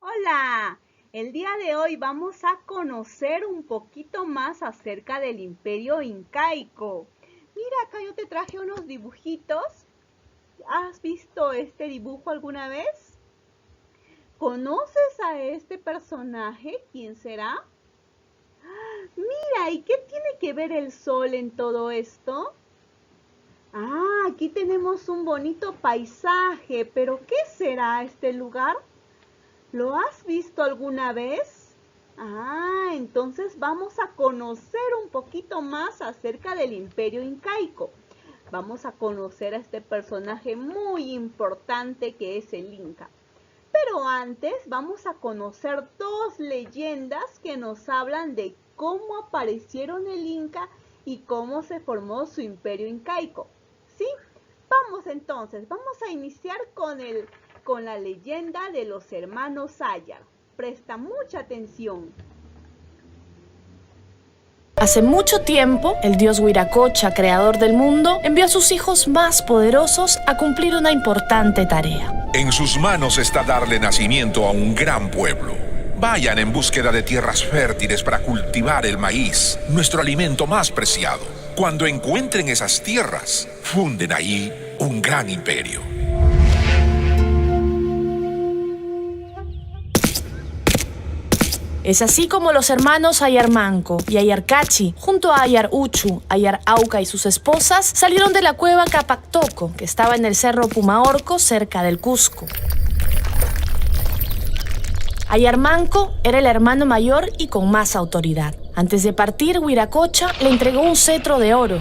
Hola, el día de hoy vamos a conocer un poquito más acerca del Imperio Incaico. Mira, acá yo te traje unos dibujitos. ¿Has visto este dibujo alguna vez? ¿Conoces a este personaje? ¿Quién será? Mira, ¿y qué tiene que ver el sol en todo esto? Aquí tenemos un bonito paisaje, pero ¿qué será este lugar? ¿Lo has visto alguna vez? Entonces vamos a conocer un poquito más acerca del Imperio Incaico. Vamos a conocer a este personaje muy importante que es el Inca. Pero antes vamos a conocer dos leyendas que nos hablan de cómo aparecieron el Inca y cómo se formó su Imperio Incaico. ¿Sí? Vamos entonces, vamos a iniciar con la leyenda de los hermanos Ayar. Presta mucha atención. Hace mucho tiempo, el dios Wiracocha, creador del mundo, envió a sus hijos más poderosos a cumplir una importante tarea. En sus manos está darle nacimiento a un gran pueblo. Vayan en búsqueda de tierras fértiles para cultivar el maíz, nuestro alimento más preciado. Cuando encuentren esas tierras, funden ahí un gran imperio. Es así como los hermanos Ayar Manco y Ayar Cachi, junto a Ayar Uchu, Ayar Auca y sus esposas, salieron de la cueva Capactoco, que estaba en el cerro Pumaorco, cerca del Cusco. Ayar Manco era el hermano mayor y con más autoridad. Antes de partir, Wiracocha le entregó un cetro de oro,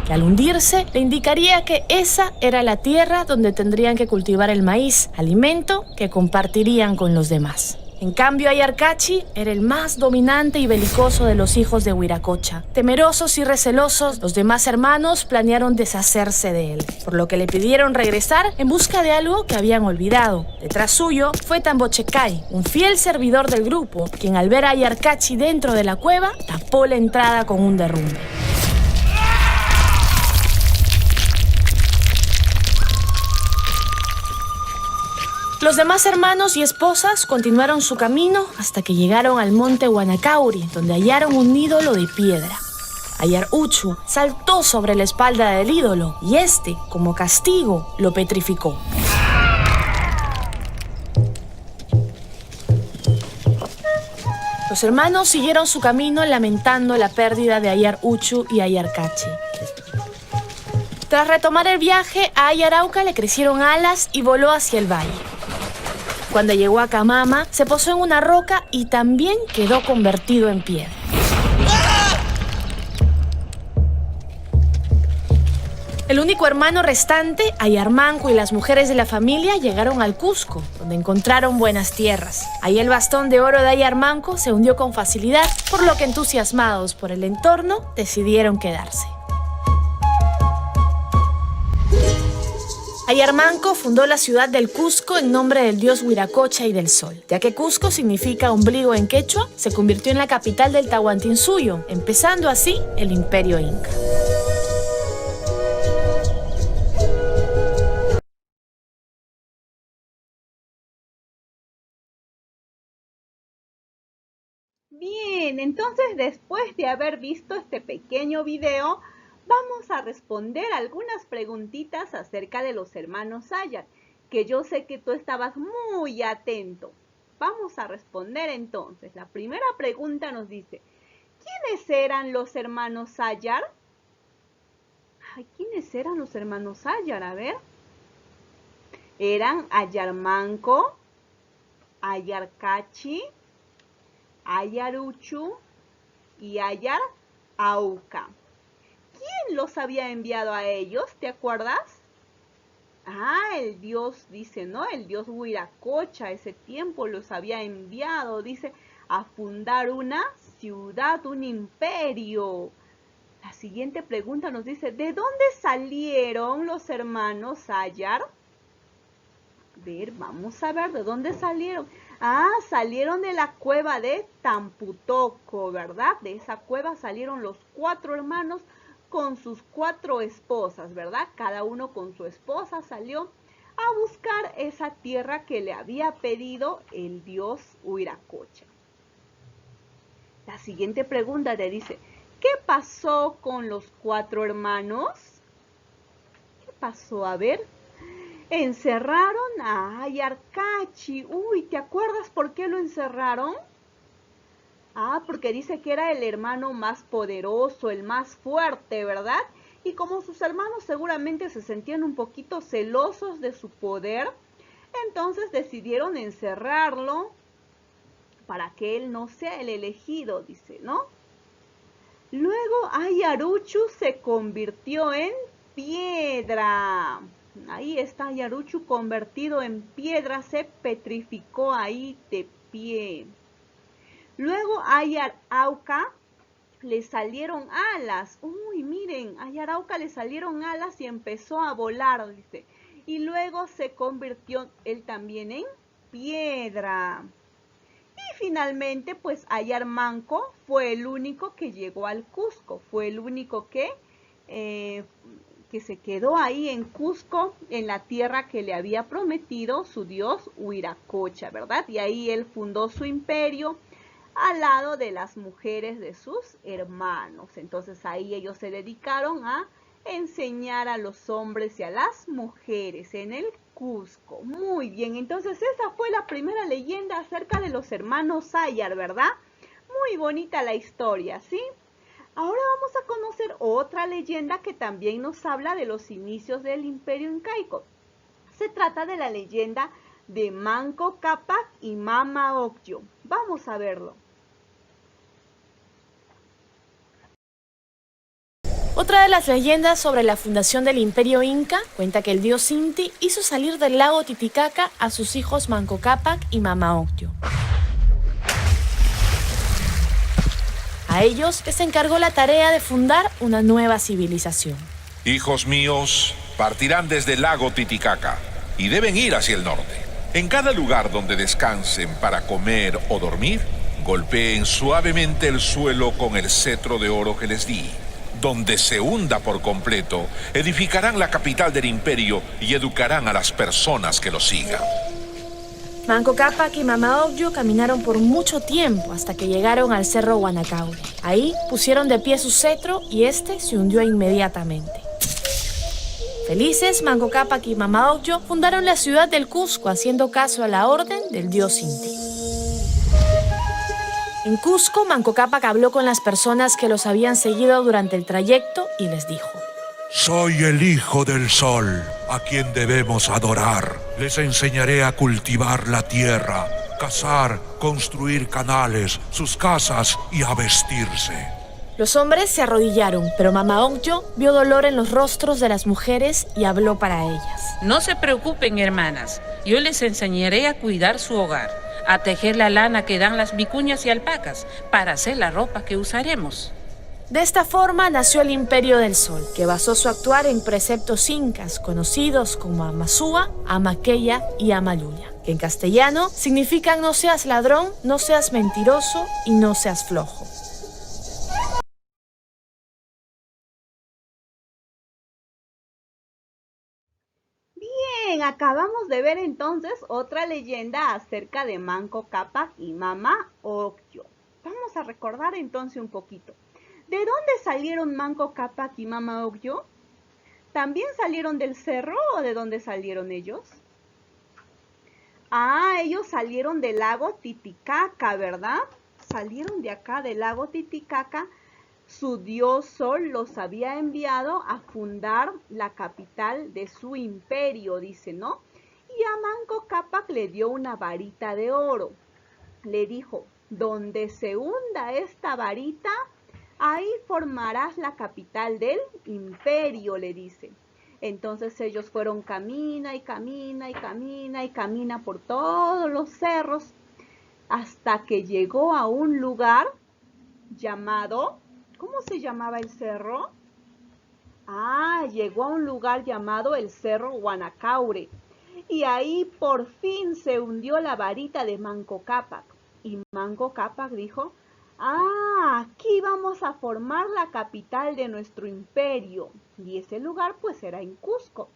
que al hundirse le indicaría que esa era la tierra donde tendrían que cultivar el maíz, alimento que compartirían con los demás. En cambio, Ayar Cachi era el más dominante y belicoso de los hijos de Wiracocha. Temerosos y recelosos, los demás hermanos planearon deshacerse de él, por lo que le pidieron regresar en busca de algo que habían olvidado. Detrás suyo fue Tambochecay, un fiel servidor del grupo, quien al ver a Ayar Cachi dentro de la cueva, tapó la entrada con un derrumbe. Los demás hermanos y esposas continuaron su camino hasta que llegaron al monte Huanacauri, donde hallaron un ídolo de piedra. Ayar Uchu saltó sobre la espalda del ídolo y este, como castigo, lo petrificó. Los hermanos siguieron su camino lamentando la pérdida de Ayar Uchu y Ayar Cachi. Tras retomar el viaje, a Ayar Auca le crecieron alas y voló hacia el valle. Cuando llegó a Camama, se posó en una roca y también quedó convertido en piedra. El único hermano restante, Ayar Manco y las mujeres de la familia llegaron al Cusco, donde encontraron buenas tierras. Ahí el bastón de oro de Ayar Manco se hundió con facilidad, por lo que entusiasmados por el entorno, decidieron quedarse. Ayar Manco fundó la ciudad del Cusco en nombre del dios Wiracocha y del sol. Ya que Cusco significa ombligo en quechua, se convirtió en la capital del Tahuantinsuyo, empezando así el Imperio Inca. Bien, entonces después de haber visto este pequeño video, vamos a responder algunas preguntitas acerca de los hermanos Ayar, que yo sé que tú estabas muy atento. Vamos a responder entonces. La primera pregunta nos dice, ¿quiénes eran los hermanos Ayar? ¿Quiénes eran los hermanos Ayar? A ver. Eran Ayar Manco, Ayar Cachi, Ayar Uchu y Ayar Auca. ¿Quién los había enviado a ellos? ¿Te acuerdas? El dios, dice, ¿no? El dios Wiracocha, ese tiempo los había enviado, dice, a fundar una ciudad, un imperio. La siguiente pregunta nos dice, ¿de dónde salieron los hermanos Ayar? A ver, vamos a ver, ¿de dónde salieron? Salieron de la cueva de Tamputoco, ¿verdad? De esa cueva salieron los 4 hermanos con sus 4 esposas, ¿verdad? Cada uno con su esposa salió a buscar esa tierra que le había pedido el dios Huiracocha. La siguiente pregunta te dice, ¿qué pasó con los 4 hermanos? ¿Qué pasó? A ver. Encerraron a Ayarcachi. Uy, ¿te acuerdas por qué lo encerraron? Ah, porque dice que era el hermano más poderoso, el más fuerte, ¿verdad? Y como sus hermanos seguramente se sentían un poquito celosos de su poder, entonces decidieron encerrarlo para que él no sea el elegido, dice, ¿no? Luego Ayaruchu se convirtió en piedra. Ahí está Yaruchu convertido en piedra, se petrificó ahí de pie. Luego a Ayarauca le salieron alas. Uy, miren, a Ayarauca le salieron alas y empezó a volar, dice. Y luego se convirtió él también en piedra. Y finalmente, pues Ayarmanco fue el único que llegó al Cusco. Fue el único que se quedó ahí en Cusco, en la tierra que le había prometido su dios Huiracocha, ¿verdad? Y ahí él fundó su imperio al lado de las mujeres de sus hermanos. Entonces ahí ellos se dedicaron a enseñar a los hombres y a las mujeres en el Cusco. Muy bien, entonces esa fue la primera leyenda acerca de los hermanos Ayar, ¿verdad? Muy bonita la historia, ¿sí? Ahora vamos a conocer otra leyenda que también nos habla de los inicios del Imperio Incaico. Se trata de la leyenda de Manco Cápac y Mama Ocllo. Vamos a verlo. Otra de las leyendas sobre la fundación del Imperio Inca cuenta que el dios Inti hizo salir del lago Titicaca a sus hijos Manco Cápac y Mama Ocllo. A ellos les encargó la tarea de fundar una nueva civilización. Hijos míos, partirán desde el lago Titicaca y deben ir hacia el norte. En cada lugar donde descansen para comer o dormir, golpeen suavemente el suelo con el cetro de oro que les di. Donde se hunda por completo, edificarán la capital del imperio y educarán a las personas que lo sigan. Manco Cápac y Mama Ocllo caminaron por mucho tiempo hasta que llegaron al cerro Guanacaure. Ahí pusieron de pie su cetro y este se hundió inmediatamente. Felices, Manco Cápac y Mama Ocllo fundaron la ciudad del Cusco haciendo caso a la orden del dios Inti. En Cusco, Manco Cápac habló con las personas que los habían seguido durante el trayecto y les dijo: Soy el hijo del sol, a quien debemos adorar. Les enseñaré a cultivar la tierra, cazar, construir canales, sus casas y a vestirse. Los hombres se arrodillaron, pero Mama Ocllo vio dolor en los rostros de las mujeres y habló para ellas. No se preocupen, hermanas. Yo les enseñaré a cuidar su hogar, a tejer la lana que dan las vicuñas y alpacas para hacer la ropa que usaremos. De esta forma nació el Imperio del Sol, que basó su actuar en preceptos incas conocidos como Amazúa, Amaqueya y Amaluya, que en castellano significan no seas ladrón, no seas mentiroso y no seas flojo. Bien, acabamos de ver entonces otra leyenda acerca de Manco Cápac y Mama Ocllo. Vamos a recordar entonces un poquito. ¿De dónde salieron Manco Cápac y Mama Ocllo? ¿También salieron del cerro o de dónde salieron ellos? Ah, ellos salieron del lago Titicaca, ¿verdad? Salieron de acá del lago Titicaca. Su dios Sol los había enviado a fundar la capital de su imperio, dice, ¿no? Y a Manco Cápac le dio una varita de oro. Le dijo, donde se hunda esta varita, ahí formarás la capital del imperio, le dice. Entonces ellos fueron camina y camina y camina y camina por todos los cerros hasta que llegó a un lugar llamado, ¿cómo se llamaba el cerro? Ah, llegó a un lugar llamado el Cerro Guanacaure. Y ahí por fin se hundió la varita de Manco Cápac. Y Manco Cápac dijo, ah, aquí vamos a formar la capital de nuestro imperio. Y ese lugar pues era en Cusco.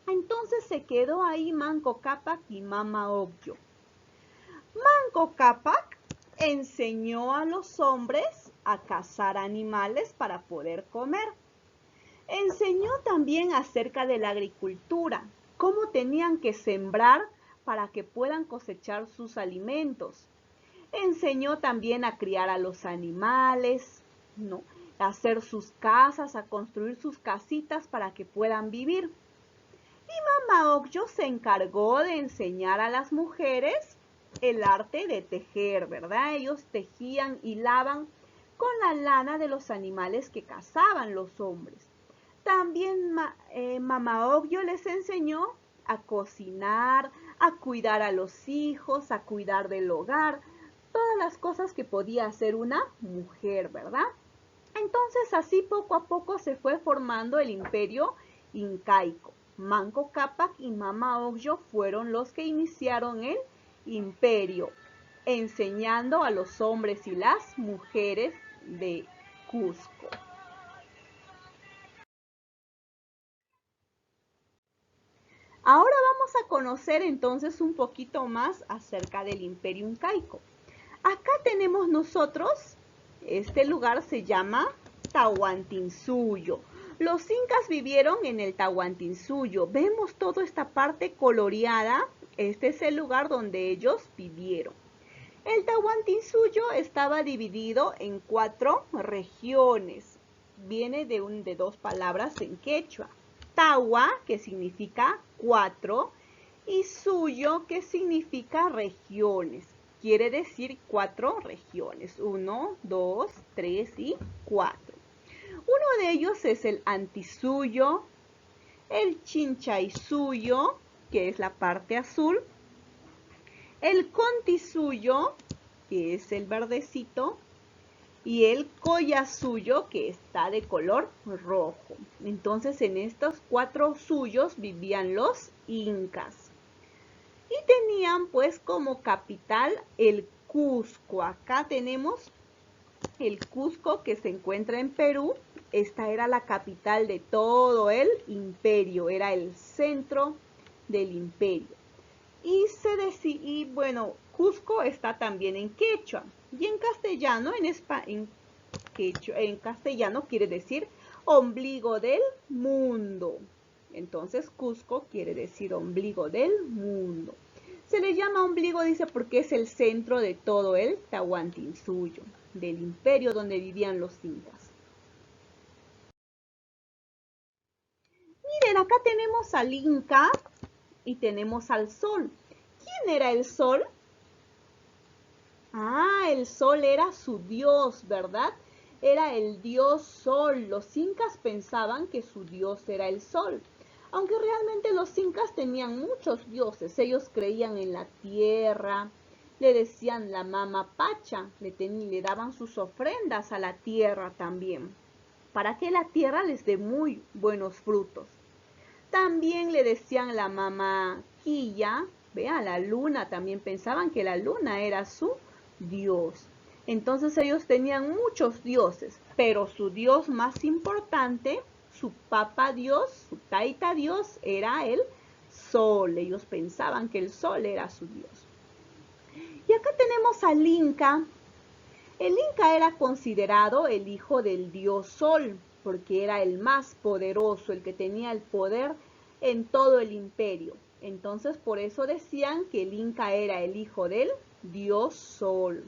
Entonces se quedó ahí Manco Cápac y Mama Ocllo. Manco Cápac enseñó a los hombres a cazar animales para poder comer. Enseñó también acerca de la agricultura, cómo tenían que sembrar para que puedan cosechar sus alimentos. Enseñó también a criar a los animales, ¿no? A hacer sus casas, a construir sus casitas para que puedan vivir. Y Mama Ocllo se encargó de enseñar a las mujeres el arte de tejer, ¿verdad? Ellos tejían, hilaban con la lana de los animales que cazaban los hombres. También Mama Ocllo les enseñó a cocinar, a cuidar a los hijos, a cuidar del hogar, todas las cosas que podía hacer una mujer, ¿verdad? Entonces así poco a poco se fue formando el imperio incaico. Manco Cápac y Mama Ocllo fueron los que iniciaron el imperio, enseñando a los hombres y las mujeres de Cusco. Ahora vamos a conocer entonces un poquito más acerca del imperio incaico. Acá tenemos nosotros, este lugar se llama Tahuantinsuyo. Los incas vivieron en el Tahuantinsuyo. Vemos toda esta parte coloreada. Este es el lugar donde ellos vivieron. El Tahuantinsuyo estaba dividido en 4 regiones. Viene de 2 palabras en quechua. Tahua, que significa 4, y suyo, que significa regiones. Quiere decir 4 regiones. 1, 2, 3 y 4. Uno de ellos es el Antisuyo, el Chinchaysuyo, que es la parte azul, el Contisuyo, que es el verdecito, y el Collasuyo, que está de color rojo. Entonces en estos 4 suyos vivían los incas. Y tenían pues como capital el Cusco. Acá tenemos el Cusco, que se encuentra en Perú. Esta era la capital de todo el imperio, era el centro del imperio. Y bueno, Cusco está también en quechua. Y en castellano, en castellano quiere decir ombligo del mundo. Entonces Cusco quiere decir ombligo del mundo. Se le llama ombligo, dice, porque es el centro de todo el Tahuantinsuyo, del imperio donde vivían los incas. Miren, acá tenemos al Inca y tenemos al Sol. ¿Quién era el Sol? Ah, el Sol era su dios, ¿verdad? Era el dios Sol. Los incas pensaban que su dios era el Sol. Aunque realmente los incas tenían muchos dioses. Ellos creían en la tierra, le decían la Mama Pacha, le daban sus ofrendas a la tierra también, para que la tierra les dé muy buenos frutos. También le decían la Mama Quilla, vean, la luna, también pensaban que la luna era su dios. Entonces ellos tenían muchos dioses, pero su dios más importante, su papa dios, su taita dios, era el Sol. Ellos pensaban que el Sol era su dios. Y acá tenemos al Inca. El Inca era considerado el hijo del dios Sol, porque era el más poderoso, el que tenía el poder en todo el imperio. Entonces por eso decían que el Inca era el hijo del dios Sol.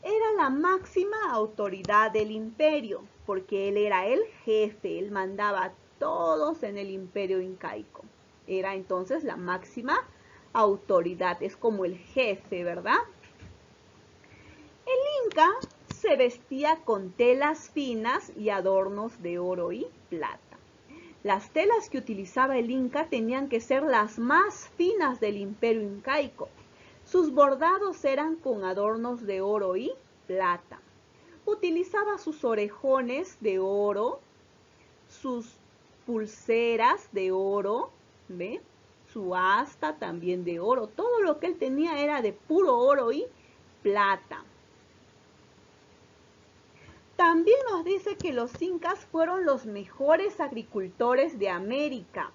Era la máxima autoridad del imperio, porque él era el jefe, él mandaba a todos en el imperio incaico. Era entonces la máxima autoridad, es como el jefe, ¿verdad? El Inca se vestía con telas finas y adornos de oro y plata. Las telas que utilizaba el Inca tenían que ser las más finas del imperio incaico. Sus bordados eran con adornos de oro y plata. Utilizaba sus orejones de oro, sus pulseras de oro, ¿ve? Su asta también de oro. Todo lo que él tenía era de puro oro y plata. También nos dice que los incas fueron los mejores agricultores de América,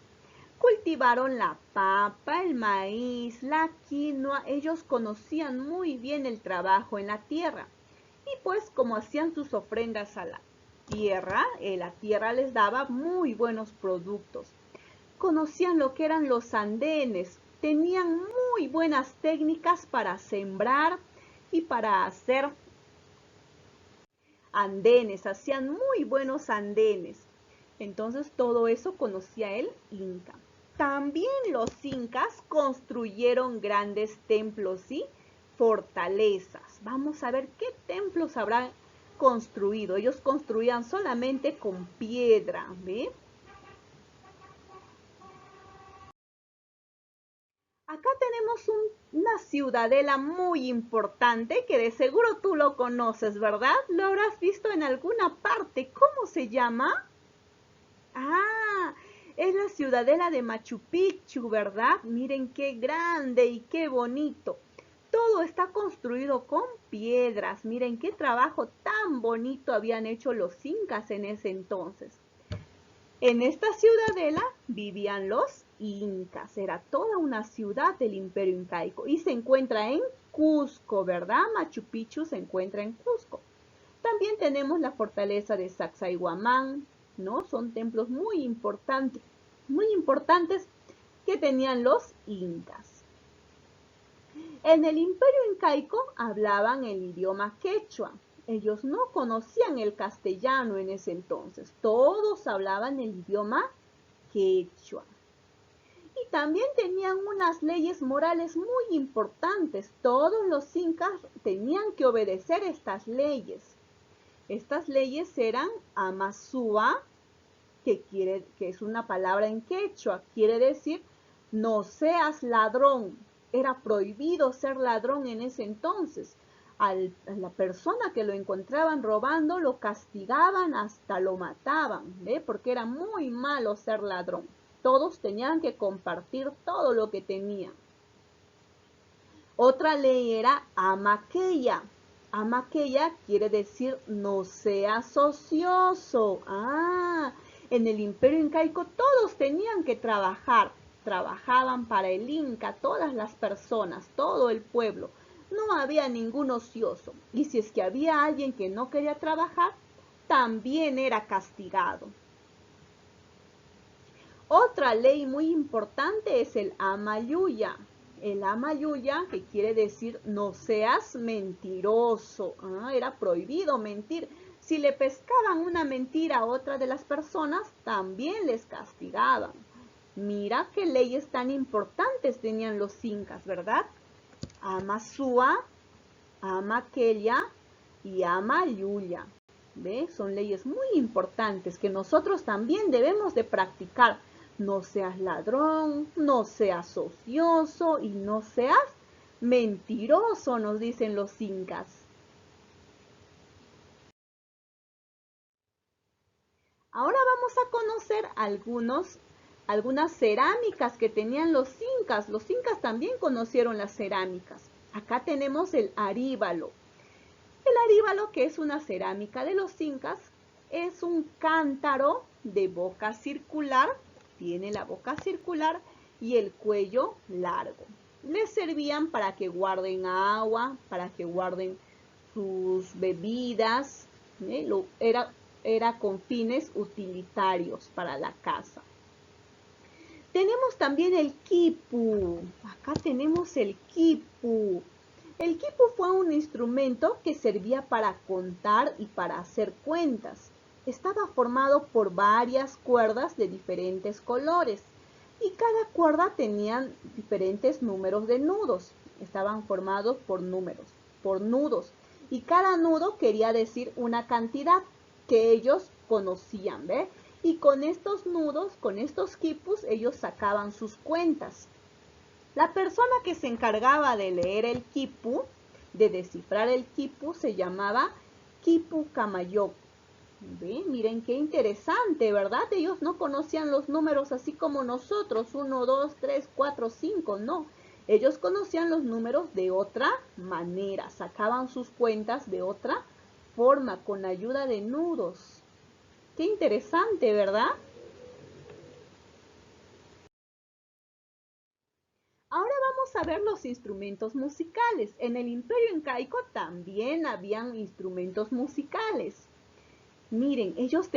Cultivaron la papa, el maíz, la quinoa. Ellos conocían muy bien el trabajo en la tierra. Y pues como hacían sus ofrendas a la tierra les daba muy buenos productos. Conocían lo que eran los andenes. Tenían muy buenas técnicas para sembrar y para hacer andenes. Hacían muy buenos andenes. Entonces todo eso conocía el Inca. También los incas construyeron grandes templos y fortalezas. Vamos a ver qué templos habrán construido. Ellos construían solamente con piedra, ¿ve? Acá tenemos una ciudadela muy importante que de seguro tú lo conoces, ¿verdad? Lo habrás visto en alguna parte. ¿Cómo se llama? Ah, es la ciudadela de Machu Picchu, ¿verdad? Miren qué grande y qué bonito. Todo está construido con piedras. Miren qué trabajo tan bonito habían hecho los incas en ese entonces. En esta ciudadela vivían los incas. Era toda una ciudad del Imperio Incaico y se encuentra en Cusco, ¿verdad? Machu Picchu se encuentra en Cusco. También tenemos la fortaleza de Sacsayhuamán, ¿no? Son templos muy importantes que tenían los incas. En el Imperio Incaico hablaban el idioma quechua. Ellos no conocían el castellano en ese entonces. Todos hablaban el idioma quechua. Y también tenían unas leyes morales muy importantes. Todos los incas tenían que obedecer estas leyes. Estas leyes eran Amasúa, que es una palabra en quechua, quiere decir no seas ladrón. Era prohibido ser ladrón en ese entonces. A la persona que lo encontraban robando lo castigaban hasta lo mataban, ¿ve? Porque era muy malo ser ladrón. Todos tenían que compartir todo lo que tenían. Otra ley era Amaqueya. Amaqueya quiere decir no seas ocioso. En el Imperio Incaico todos tenían que trabajar. Trabajaban para el Inca, todas las personas, todo el pueblo. No había ningún ocioso. Y si es que había alguien que no quería trabajar, también era castigado. Otra ley muy importante es el Amayuya. El Amayuya, que quiere decir no seas mentiroso. Era prohibido mentir. Si le pescaban una mentira a otra de las personas, también les castigaban. Mira qué leyes tan importantes tenían los incas, ¿verdad? Amasúa, Amaqueya y Amayuya. ¿Ve? Son leyes muy importantes que nosotros también debemos de practicar. No seas ladrón, no seas ocioso y no seas mentiroso, nos dicen los incas. Ahora vamos a conocer algunas cerámicas que tenían los incas. Los incas también conocieron las cerámicas. Acá tenemos el aríbalo. El aríbalo, que es una cerámica de los incas, es un cántaro de boca circular. Tiene la boca circular y el cuello largo. Les servían para que guarden agua, para que guarden sus bebidas. Era con fines utilitarios para la casa. Tenemos también el quipu. Acá tenemos el quipu. El quipu fue un instrumento que servía para contar y para hacer cuentas. Estaba formado por varias cuerdas de diferentes colores y cada cuerda tenía diferentes números de nudos. Estaban formados por nudos, y cada nudo quería decir una cantidad que ellos conocían, ¿ve? Y con estos nudos, con estos quipus, ellos sacaban sus cuentas. La persona que se encargaba de leer el quipu, de descifrar el quipu, se llamaba Quipu Camayoc. ¿Ve? Miren qué interesante, ¿verdad? Ellos no conocían los números así como nosotros, 1, 2, 3, 4, 5, no. Ellos conocían los números de otra manera, sacaban sus cuentas de otra forma, con ayuda de nudos. Qué interesante, ¿verdad? Ahora vamos a ver los instrumentos musicales. En el Imperio Incaico también habían instrumentos musicales. Miren, ellos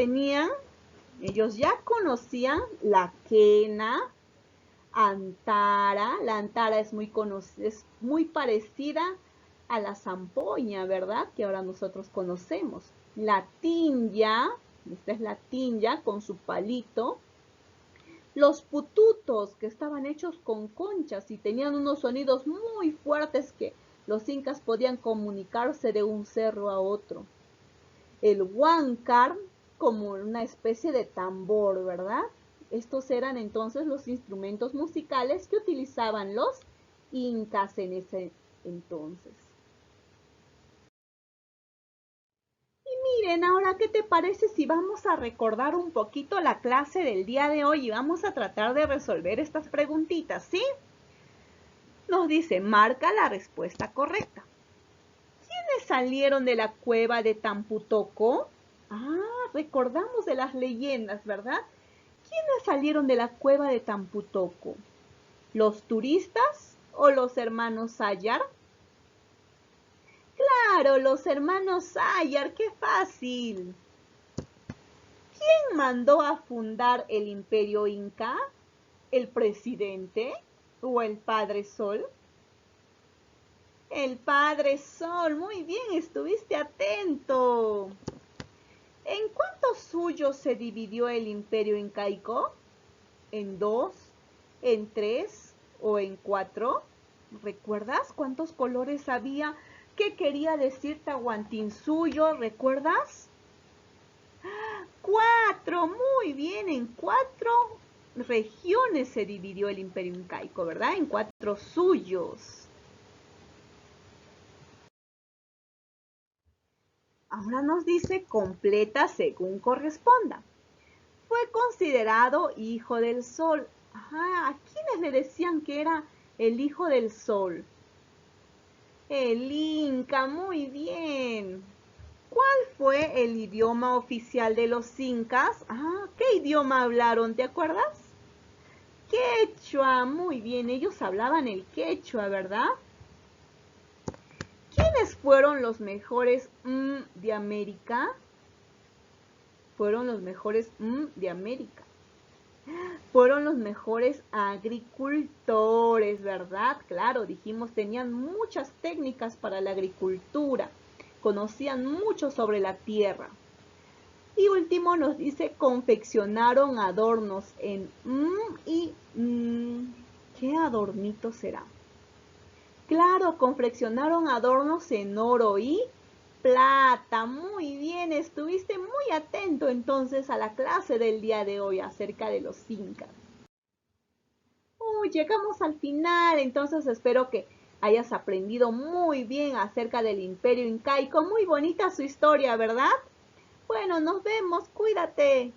ya conocían la quena, antara. La antara es muy parecida a la zampoña, ¿verdad? Que ahora nosotros conocemos. La tinya, esta es la tinya con su palito. Los pututos, que estaban hechos con conchas y tenían unos sonidos muy fuertes que los incas podían comunicarse de un cerro a otro. El huáncar, como una especie de tambor, ¿verdad? Estos eran entonces los instrumentos musicales que utilizaban los incas en ese entonces. Miren, ahora, ¿qué te parece si vamos a recordar un poquito la clase del día de hoy y vamos a tratar de resolver estas preguntitas, ¿sí? Nos dice, marca la respuesta correcta. ¿Quiénes salieron de la cueva de Tamputoco? Recordamos de las leyendas, ¿verdad? ¿Quiénes salieron de la cueva de Tamputoco? ¿Los turistas o los hermanos Sayar? Claro, los hermanos Sayar, qué fácil. ¿Quién mandó a fundar el Imperio Inca? ¿El presidente o el Padre Sol? El Padre Sol, muy bien, estuviste atento. ¿En cuántos suyos se dividió el Imperio Incaico? ¿En 2, en 3 o en 4? ¿Recuerdas cuántos colores había? ¿Qué quería decir Tahuantinsuyo? ¿Recuerdas? 4, muy bien, en 4 regiones se dividió el Imperio Incaico, ¿verdad? En 4 suyos. Ahora nos dice completa según corresponda. Fue considerado hijo del sol. ¿A quiénes le decían que era el hijo del sol? El Inca, muy bien. ¿Cuál fue el idioma oficial de los incas? ¿Qué idioma hablaron? ¿Te acuerdas? Quechua, muy bien. Ellos hablaban el quechua, ¿verdad? ¿Quiénes fueron los mejores de América? Fueron los mejores de América. Fueron los mejores agricultores, ¿verdad? Claro, dijimos, tenían muchas técnicas para la agricultura. Conocían mucho sobre la tierra. Y último nos dice, confeccionaron adornos en ¿qué adornito será? Claro, confeccionaron adornos en oro y plata. Muy bien, estuviste muy atento entonces a la clase del día de hoy acerca de los incas. Llegamos al final, entonces espero que hayas aprendido muy bien acerca del Imperio Incaico. Muy bonita su historia, ¿verdad? Bueno, nos vemos, cuídate.